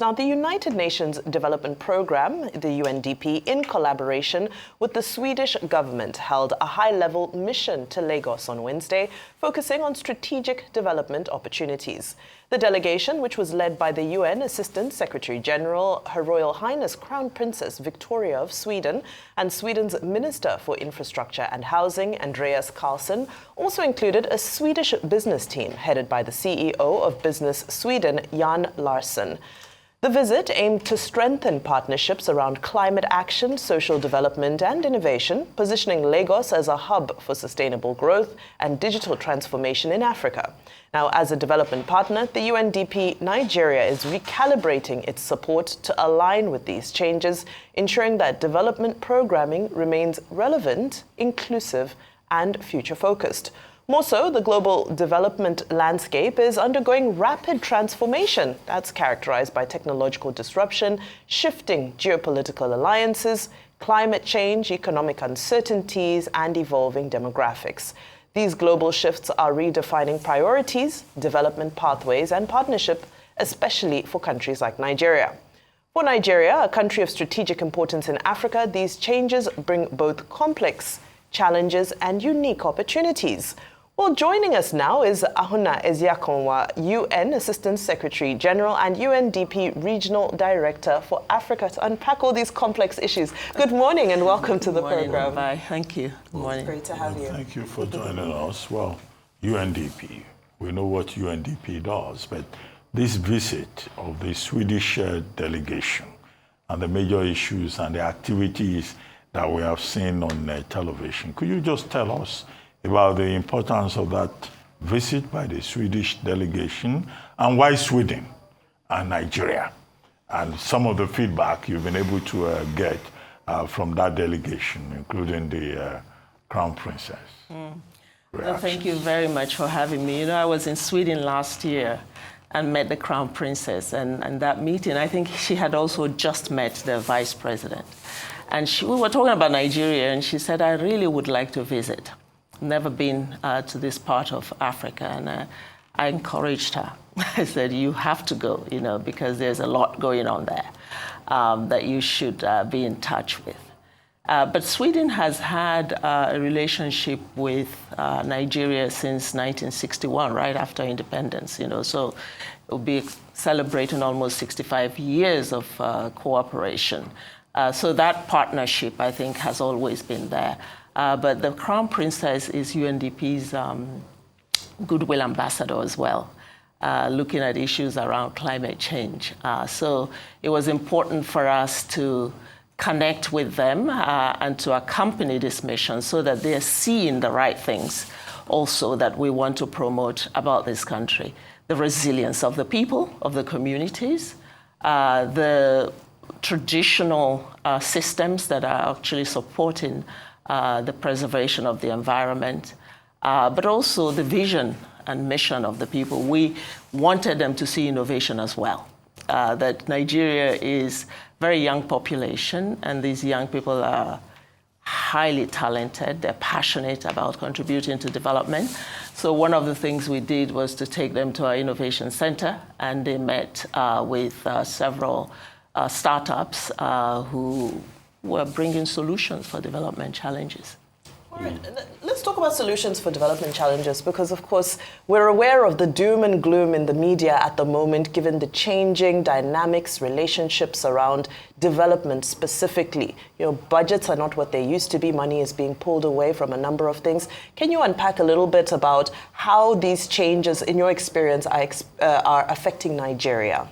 Now, the United Nations Development Programme, the UNDP, in collaboration with the Swedish government, held a high-level mission to Lagos on Wednesday, focusing on strategic development opportunities. The delegation, which was led by the UN Assistant Secretary General, Her Royal Highness Crown Princess Victoria of Sweden, and Sweden's Minister for Infrastructure and Housing, Andreas Carlsson, also included a Swedish business team headed by the CEO of Business Sweden, Jan Larsson. The visit aimed to strengthen partnerships around climate action, social development and innovation, positioning Lagos as a hub for sustainable growth and digital transformation in Africa. Now, as a development partner, the UNDP Nigeria is recalibrating its support to align with these changes, ensuring that development programming remains relevant, inclusive and future-focused. More so, the global development landscape is undergoing rapid transformation that's characterized by technological disruption, shifting geopolitical alliances, climate change, economic uncertainties, and evolving demographics. These global shifts are redefining priorities, development pathways, and partnership, especially for countries like Nigeria. For Nigeria, a country of strategic importance in Africa, these changes bring both complex challenges and unique opportunities. Well, joining us now is Ahunna Eziakonwa, UN Assistant Secretary General and UNDP Regional Director for Africa, to unpack all these complex issues. Good morning and welcome to the program. Bye. Thank you. Good morning. Great to have you. Thank you for joining us. Well, UNDP, we know what UNDP does, but this visit of the Swedish delegation and the major issues and the activities that we have seen on television, could you just tell us about the importance of that visit by the Swedish delegation and why Sweden and Nigeria, and some of the feedback you've been able to get from that delegation, including the Crown Princess? Well, thank you very much for having me. You know, I was in Sweden last year and met the Crown Princess, and that meeting, I think she had also just met the Vice President. And we were talking about Nigeria, and she said, I really would like to visit. Never been to this part of Africa, and I encouraged her. I said, you have to go, you know, because there's a lot going on there that you should be in touch with. But Sweden has had a relationship with Nigeria since 1961, right after independence, you know, so we'll be celebrating almost 65 years of cooperation. So that partnership, I think, has always been there. But the Crown Princess is UNDP's goodwill ambassador as well, looking at issues around climate change. So it was important for us to connect with them and to accompany this mission so that they're seeing the right things also that we want to promote about this country. The resilience of the people, of the communities, the traditional systems that are actually supporting the preservation of the environment, but also the vision and mission of the people. We wanted them to see innovation as well, that Nigeria is a very young population, and these young people are highly talented. They're passionate about contributing to development. So one of the things we did was to take them to our innovation center, and they met with several startups who were bringing solutions for development challenges. All right, let's talk about solutions for development challenges, because of course we're aware of the doom and gloom in the media at the moment, given the changing dynamics, relationships around development specifically. You know, budgets are not what they used to be. Money is being pulled away from a number of things. Can you unpack a little bit about how these changes, in your experience, are affecting Nigeria?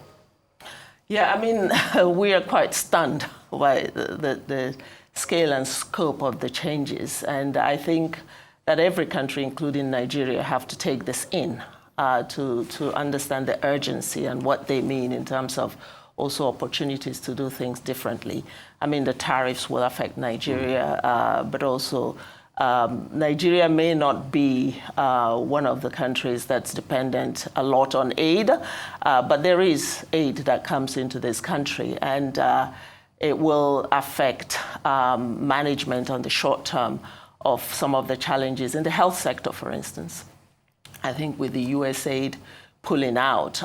Yeah, I mean, we are quite stunned by the scale and scope of the changes. And I think that every country, including Nigeria, have to take this in to understand the urgency and what they mean in terms of also opportunities to do things differently. I mean, the tariffs will affect Nigeria, but also Nigeria may not be one of the countries that's dependent a lot on aid, but there is aid that comes into this country, and it will affect management on the short term of some of the challenges in the health sector, for instance. I think with the USAID, pulling out,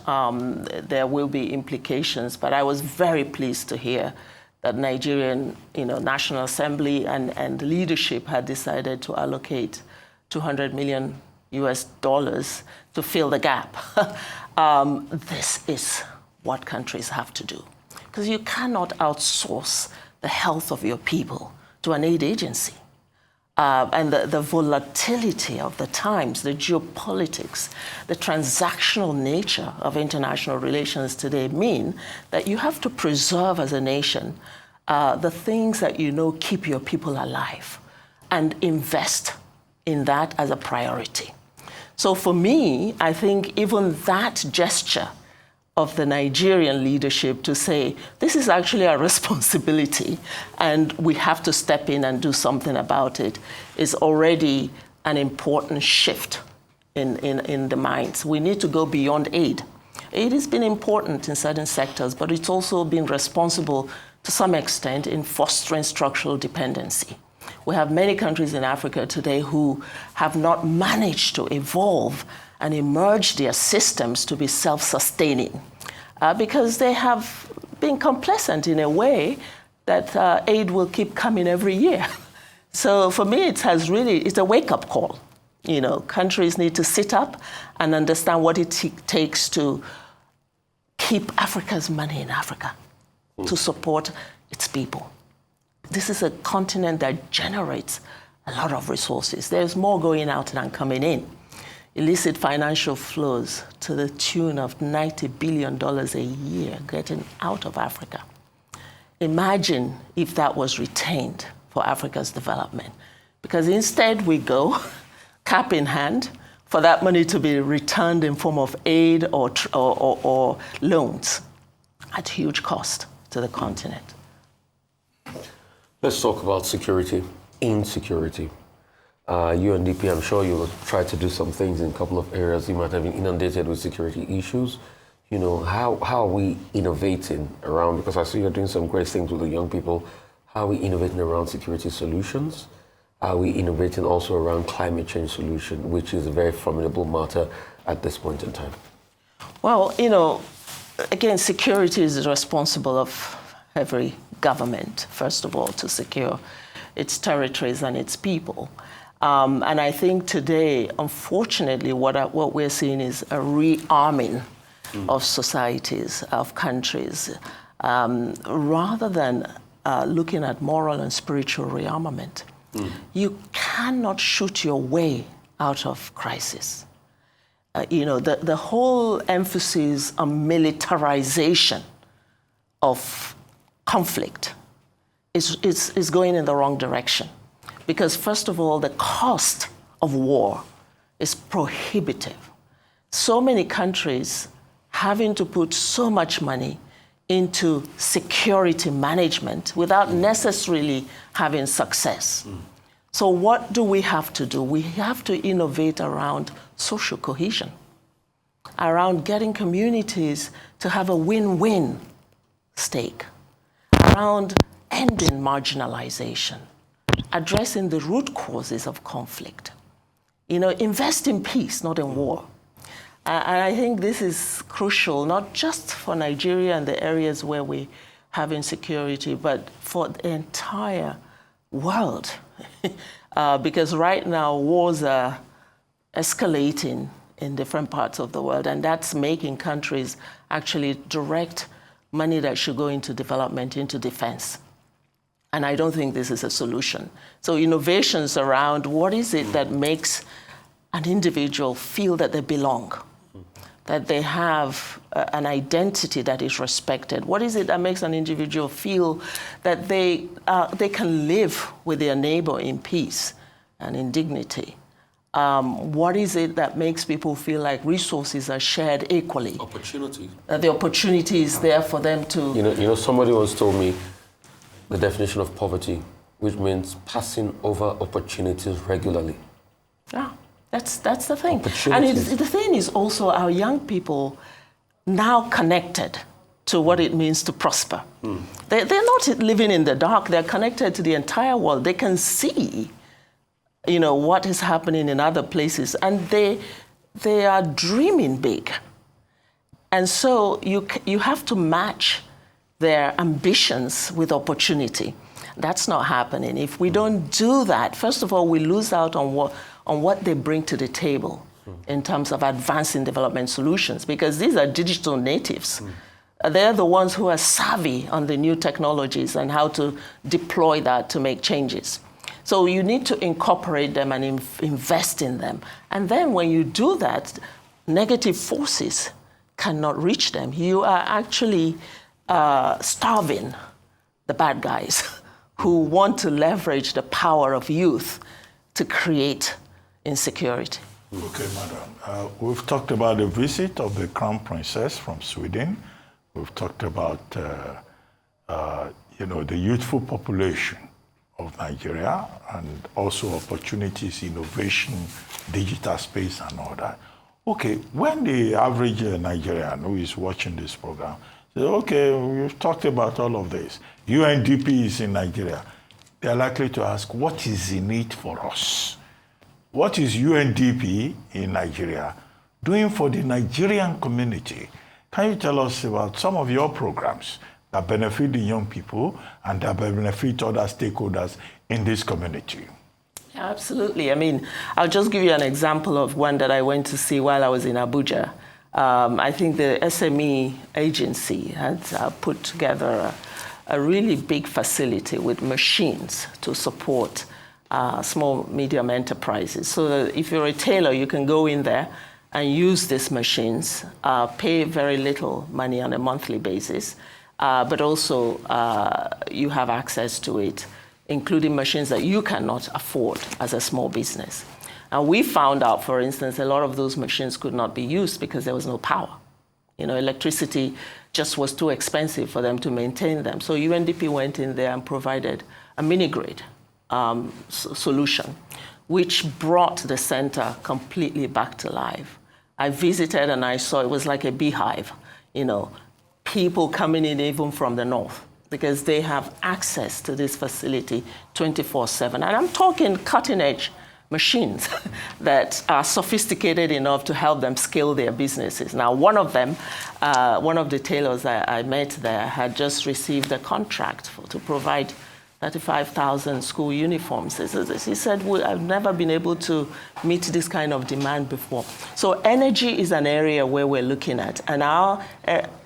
there will be implications. But I was very pleased to hear that Nigerian, National Assembly and leadership had decided to allocate $200 million to fill the gap. This is what countries have to do, because you cannot outsource the health of your people to an aid agency. And the volatility of the times, the geopolitics, the transactional nature of international relations today mean that you have to preserve as a nation the things that keep your people alive and invest in that as a priority. So for me, I think even that gesture of the Nigerian leadership to say, this is actually our responsibility and we have to step in and do something about it, is already an important shift in the minds. We need to go beyond aid. Aid has been important in certain sectors, but it's also been responsible to some extent in fostering structural dependency. We have many countries in Africa today who have not managed to evolve and emerge their systems to be self-sustaining because they have been complacent in a way that aid will keep coming every year. So for me, it's a wake-up call. Countries need to sit up and understand what it takes to keep Africa's money in Africa, to support its people. This is a continent that generates a lot of resources. There's more going out than coming in. Illicit financial flows to the tune of $90 billion a year getting out of Africa. Imagine if that was retained for Africa's development. Because instead we go, cap in hand, for that money to be returned in form of aid or loans at huge cost to the continent. Let's talk about security, insecurity. UNDP, I'm sure you'll try to do some things in a couple of areas. You might have been inundated with security issues. How are we innovating around, because I see you're doing some great things with the young people. How are we innovating around security solutions? Are we innovating also around climate change solution, which is a very formidable matter at this point in time? Well, again, security is responsible of every government, first of all, to secure its territories and its people. And I think today, unfortunately, what we're seeing is a rearming of societies, of countries, rather than looking at moral and spiritual rearmament. You cannot shoot your way out of crisis. The whole emphasis on militarization of conflict is going in the wrong direction. Because first of all, the cost of war is prohibitive. So many countries having to put so much money into security management without necessarily having success. So what do we have to do? We have to innovate around social cohesion, around getting communities to have a win-win stake, around ending marginalization, addressing the root causes of conflict. Invest in peace, not in war. And I think this is crucial, not just for Nigeria and the areas where we have insecurity, but for the entire world. Because right now, wars are escalating in different parts of the world, and that's making countries actually direct money that should go into development into defense. And I don't think this is a solution. So innovations around what is it that makes an individual feel that they belong, that they have an identity that is respected. What is it that makes an individual feel that they can live with their neighbor in peace and in dignity? What is it that makes people feel like resources are shared equally? Opportunity. That the opportunity is there for them to... Somebody once told me the definition of poverty, which means passing over opportunities regularly. Yeah, that's the thing. And the thing is also our young people now connected to what it means to prosper. They're not living in the dark. They're connected to the entire world. They can see, what is happening in other places, and they are dreaming big. And so you have to match their ambitions with opportunity. That's not happening. If we don't do that, first of all, we lose out on what they bring to the table in terms of advancing development solutions, because these are digital natives. They're the ones who are savvy on the new technologies and how to deploy that to make changes. So you need to incorporate them and invest in them. And then when you do that, negative forces cannot reach them. You are actually starving the bad guys who want to leverage the power of youth to create insecurity. Okay, madam. We've talked about the visit of the Crown Princess from Sweden. We've talked about, the youthful population of Nigeria and also opportunities, innovation, digital space and all that. Okay, when the average Nigerian who is watching this program says, okay, we've talked about all of this. UNDP is in Nigeria. They're likely to ask, what is in it for us? What is UNDP in Nigeria doing for the Nigerian community? Can you tell us about some of your programs that benefit the young people and that benefit other stakeholders in this community? Absolutely. I mean, I'll just give you an example of one that I went to see while I was in Abuja. I think the SME agency had put together a really big facility with machines to support small, medium enterprises. So that if you're a tailor, you can go in there and use these machines, pay very little money on a monthly basis, but also you have access to it, including machines that you cannot afford as a small business. And we found out, for instance, a lot of those machines could not be used because there was no power. Electricity just was too expensive for them to maintain them. So UNDP went in there and provided a mini-grid solution, which brought the center completely back to life. I visited and I saw it was like a beehive, people coming in even from the north because they have access to this facility 24/7. And I'm talking cutting-edge machines that are sophisticated enough to help them scale their businesses. Now, one of them, one of the tailors I met there had just received a contract to provide 35,000 school uniforms. He said, I've never been able to meet this kind of demand before. So energy is an area where we're looking at, and our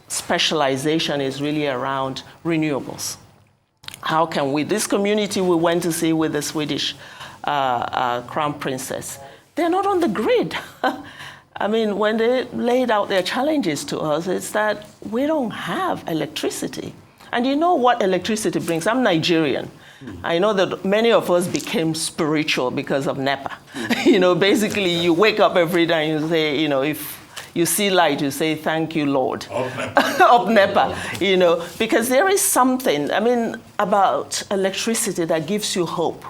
specialization is really around renewables. How can we, this community we went to see with the Swedish Crown Princess, they're not on the grid. I mean, when they laid out their challenges to us, it's that we don't have electricity. And you know what electricity brings? I'm Nigerian. I know that many of us became spiritual because of NEPA. Basically you wake up every day and you say, if you see light, you say, thank you, Lord. Up NEPA, because there is something, about electricity that gives you hope,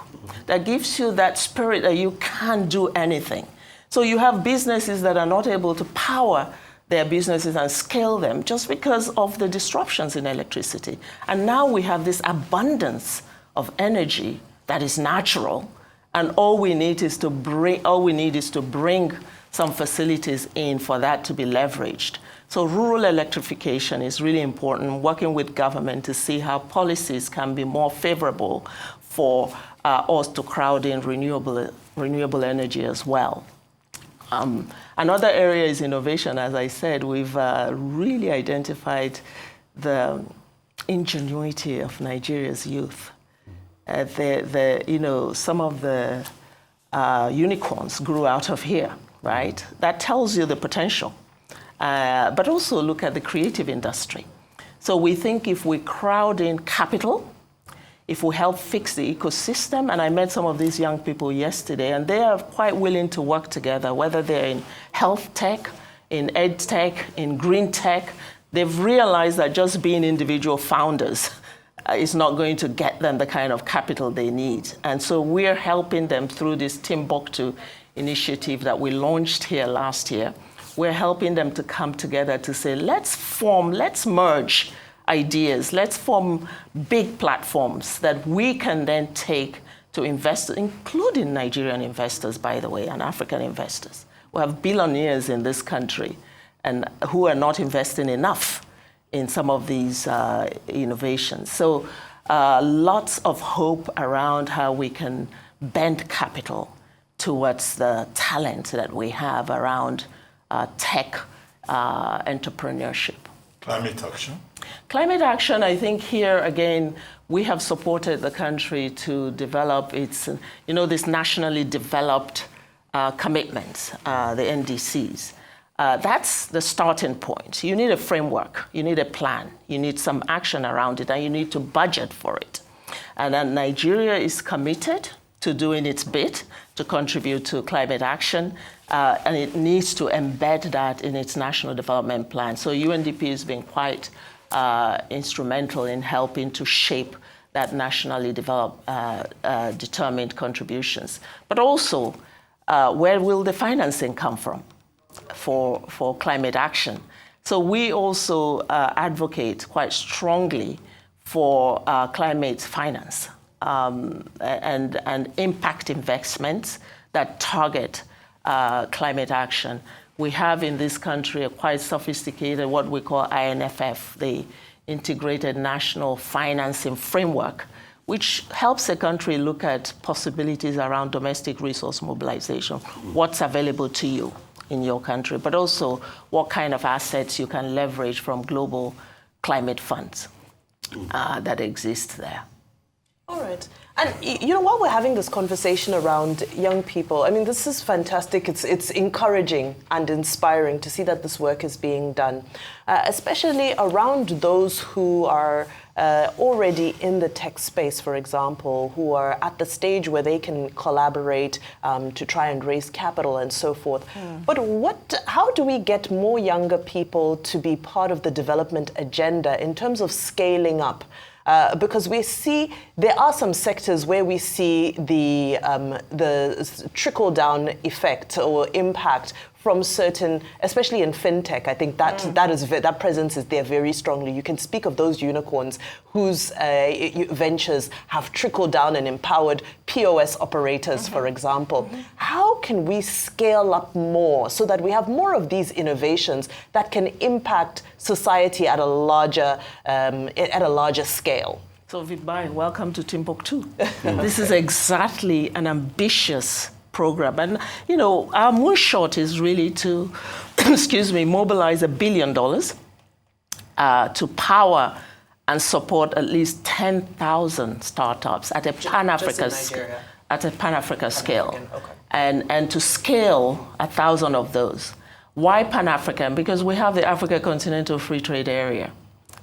that gives you that spirit that you can't do anything. So you have businesses that are not able to power their businesses and scale them just because of the disruptions in electricity. And now we have this abundance of energy that is natural, and all we need is to bring some facilities in for that to be leveraged. So rural electrification is really important, working with government to see how policies can be more favorable for us to crowd in renewable energy as well. Another area is innovation. As I said, we've really identified the ingenuity of Nigeria's youth. Some of the unicorns grew out of here, right? That tells you the potential. But also look at the creative industry. So we think if we crowd in capital, if we help fix the ecosystem, and I met some of these young people yesterday, and they are quite willing to work together, whether they're in health tech, in ed tech, in green tech. They've realized that just being individual founders is not going to get them the kind of capital they need. And so we're helping them through this Timbuktu initiative that we launched here last year. We're helping them to come together to say, let's merge ideas. Let's form big platforms that we can then take to invest, including Nigerian investors, by the way, and African investors. We have billionaires in this country, and who are not investing enough in some of these innovations. So lots of hope around how we can bend capital towards the talent that we have around tech entrepreneurship. Climate action? Climate action, I think here again, we have supported the country to develop its, this nationally developed commitments, the NDCs. That's the starting point. You need a framework, you need a plan, you need some action around it, and you need to budget for it. And then Nigeria is committed to doing its bit to contribute to climate action, and it needs to embed that in its national development plan. So UNDP has been quite instrumental in helping to shape that nationally developed, determined contributions. But also, where will the financing come from for climate action? So we also advocate quite strongly for climate finance and impact investments that target climate action. We have in this country a quite sophisticated, what we call INFF, the Integrated National Financing Framework, which helps a country look at possibilities around domestic resource mobilization, what's available to you in your country, but also what kind of assets you can leverage from global climate funds that exist there. All right. And, while we're having this conversation around young people, I mean, this is fantastic. It's encouraging and inspiring to see that this work is being done, especially around those who are already in the tech space, for example, who are at the stage where they can collaborate to try and raise capital and so forth. But how do we get more younger people to be part of the development agenda in terms of scaling up? Because we see there are some sectors where we see the trickle-down effect or impact from certain, especially in fintech. I think that presence is there very strongly. You can speak of those unicorns whose ventures have trickled down and empowered POS operators, for example. How can we scale up more so that we have more of these innovations that can impact society at a larger scale? So Vibai, welcome to Timbuktu. This is exactly an ambitious program. And, our moonshot is really to, mobilize $1 billion to power and support at least 10,000 startups at a Pan-Africa scale. Okay. And to scale 1,000 of those. Why Pan-African? Because we have the Africa Continental Free Trade Area,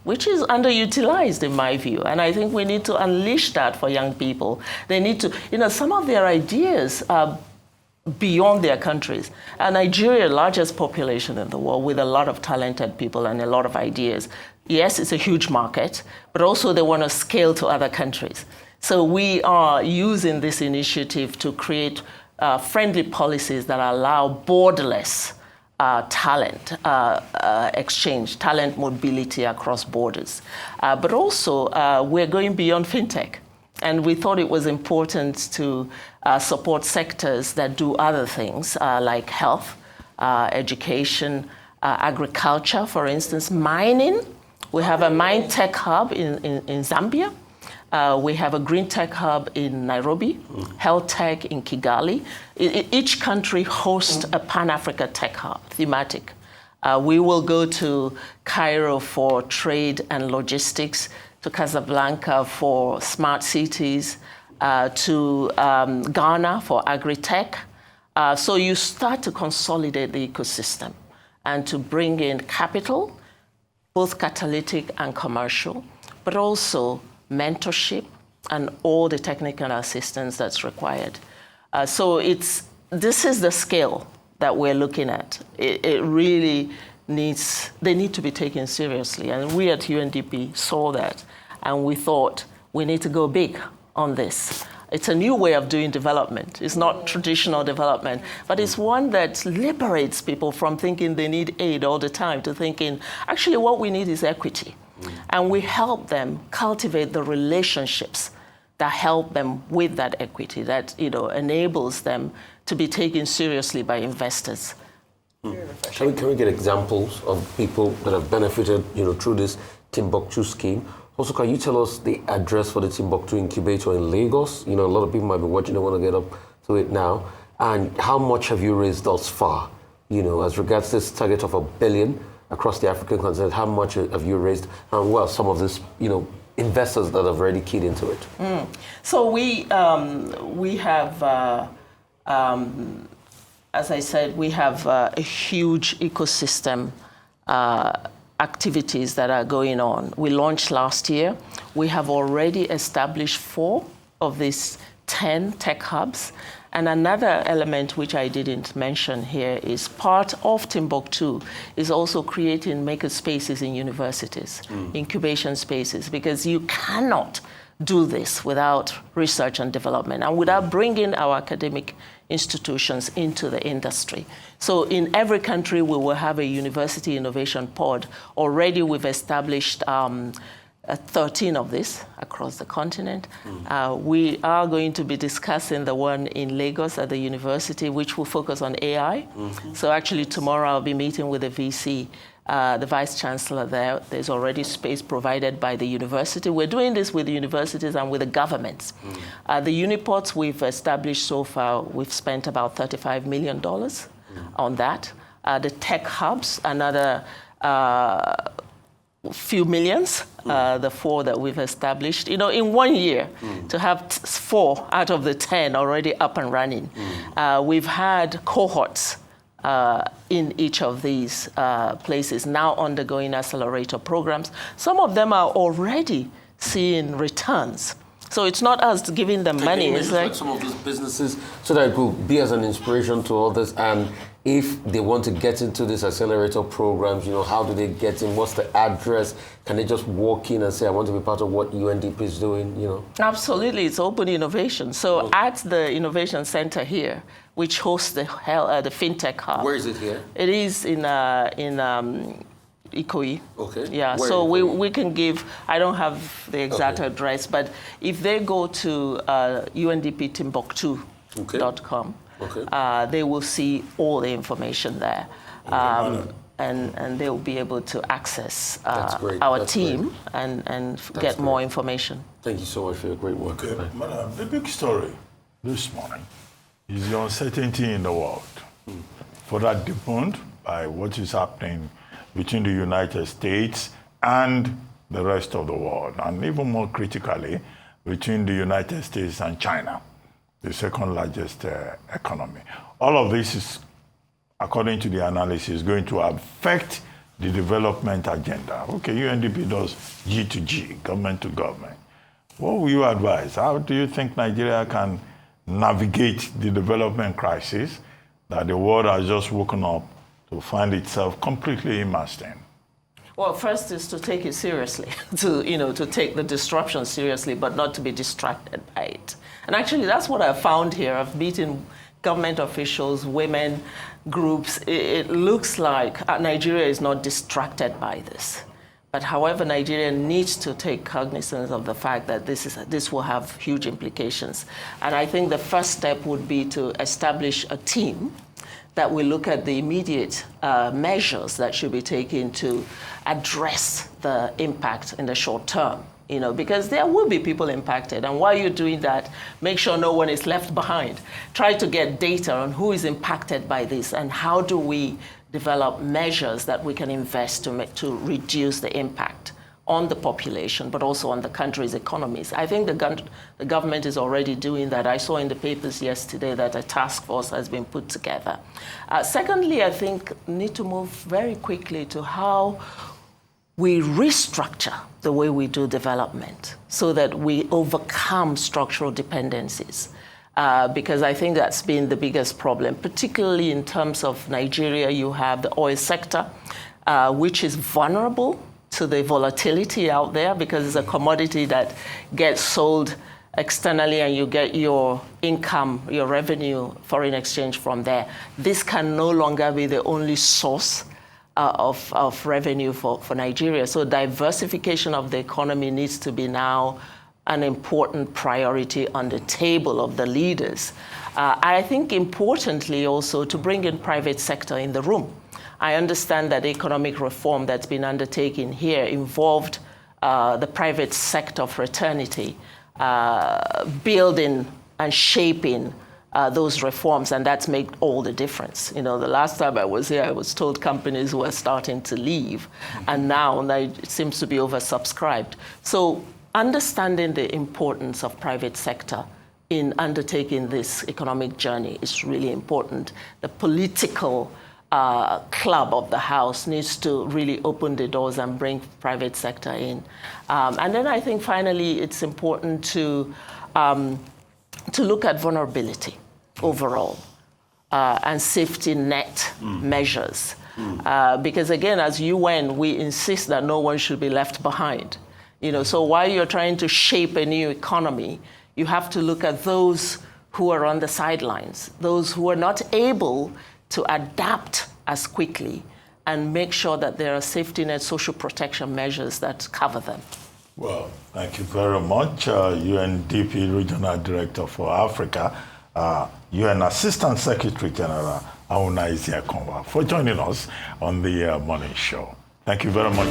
which is underutilized in my view. And I think we need to unleash that for young people. They need to, some of their ideas are beyond their countries. And Nigeria, largest population in the world with a lot of talented people and a lot of ideas. Yes, it's a huge market, but also they want to scale to other countries. So we are using this initiative to create friendly policies that allow borderless talent exchange, talent mobility across borders. But also, we're going beyond fintech. And we thought it was important to support sectors that do other things, like health, education, agriculture, for instance, mining. We have a mine tech hub in Zambia. We have a green tech hub in Nairobi, health tech in Kigali. Each country hosts a Pan-Africa tech hub, thematic. We will go to Cairo for trade and logistics, to Casablanca for smart cities, to Ghana for agri-tech. So you start to consolidate the ecosystem and to bring in capital, both catalytic and commercial, but also mentorship and all the technical assistance that's required. So this is the scale that we're looking at. It really they need to be taken seriously. And we at UNDP saw that, and we thought we need to go big on this. It's a new way of doing development. It's not traditional development, but it's one that liberates people from thinking they need aid all the time to thinking, actually what we need is equity. And we help them cultivate the relationships that help them with that equity, that enables them to be taken seriously by investors. Beautiful. profession. Can we get examples of people that have benefited, through this Timbuktu scheme? Also, can you tell us the address for the Timbuktu incubator in Lagos? A lot of people might be watching, they want to get up to it now. And how much have you raised thus far? As regards this target of $1 billion across the African continent, how much have you raised? And well, some of this, investors that have already keyed into it. So we have, as I said, we have a huge ecosystem activities that are going on. We launched last year. We have already established 4 of these 10 tech hubs. And another element which I didn't mention here is part of Timbuktu is also creating maker spaces in universities, incubation spaces, because you cannot do this without research and development and without bringing our academic institutions into the industry. So in every country, we will have a university innovation pod. Already we've established 13 of these across the continent. We are going to be discussing the one in Lagos at the university, which will focus on AI. So actually tomorrow I'll be meeting with the VC, the Vice Chancellor there. There's already space provided by the university. We're doing this with the universities and with the governments. The uniports we've established so far, we've spent about $35 million on that. The tech hubs, another few millions, the 4 that we've established. In 1 year, to have 4 out of the 10 already up and running. We've had cohorts in each of these places now undergoing accelerator programs. Some of them are already seeing returns. So it's not us giving them money. It's like some of these businesses, so that it could be as an inspiration to others. And if they want to get into these accelerator programs, how do they get in? What's the address? Can they just walk in and say, I want to be part of what UNDP is doing? Absolutely, it's open innovation. So at the Innovation Center here, which hosts the FinTech Hub. Where is it here? It is in Ikoyi. Okay. Yeah, where so we can give, I don't have the exact address, but if they go to undptimbuktu.com, they will see all the information there. And they'll be able to access our team and get more information. Thank you so much for your great work. Okay, Madam, the big story this morning is the uncertainty in the world. Further deepened by what is happening between the United States and the rest of the world, and even more critically, between the United States and China, the second largest economy. All of this is, according to the analysis, going to affect the development agenda. Okay, UNDP does G to G, government to government. What will you advise? How do you think Nigeria can navigate the development crisis that the world has just woken up to find itself completely immersed in? Well, first is to take it seriously, to take the disruption seriously, but not to be distracted by it. And actually, that's what I found here. I've meeting government officials, women groups. It looks like Nigeria is not distracted by this. But however, Nigeria needs to take cognizance of the fact that this will have huge implications. And I think the first step would be to establish a team that will look at the immediate measures that should be taken to address the impact in the short term. Because there will be people impacted. And while you're doing that, make sure no one is left behind. Try to get data on who is impacted by this and how do we develop measures that we can invest to reduce the impact on the population, but also on the country's economies. I think the government is already doing that. I saw in the papers yesterday that a task force has been put together. Secondly, I think we need to move very quickly to how we restructure the way we do development so that we overcome structural dependencies. Because I think that's been the biggest problem, particularly in terms of Nigeria. You have the oil sector, which is vulnerable to the volatility out there because it's a commodity that gets sold externally and you get your income, your revenue, foreign exchange from there. This can no longer be the only source of revenue for Nigeria. So diversification of the economy needs to be now an important priority on the table of the leaders. I think importantly also to bring in private sector in the room. I understand that economic reform that's been undertaken here involved the private sector fraternity building and shaping those reforms, and that's made all the difference. You know, the last time I was here, I was told companies were starting to leave, and now it seems to be oversubscribed. So understanding the importance of private sector in undertaking this economic journey is really important. The political club of the House needs to really open the doors and bring private sector in. And then I think finally it's important to look at vulnerability overall and safety net measures. Because again, as UN, we insist that no one should be left behind. You know, so while you're trying to shape a new economy, you have to look at those who are on the sidelines, those who are not able to adapt as quickly, and make sure that there are safety net social protection measures that cover them. Well, thank you very much, UNDP Regional Director for Africa, UN Assistant Secretary General Ahunna Eziakonwa, for joining us on the morning show. Thank you very much.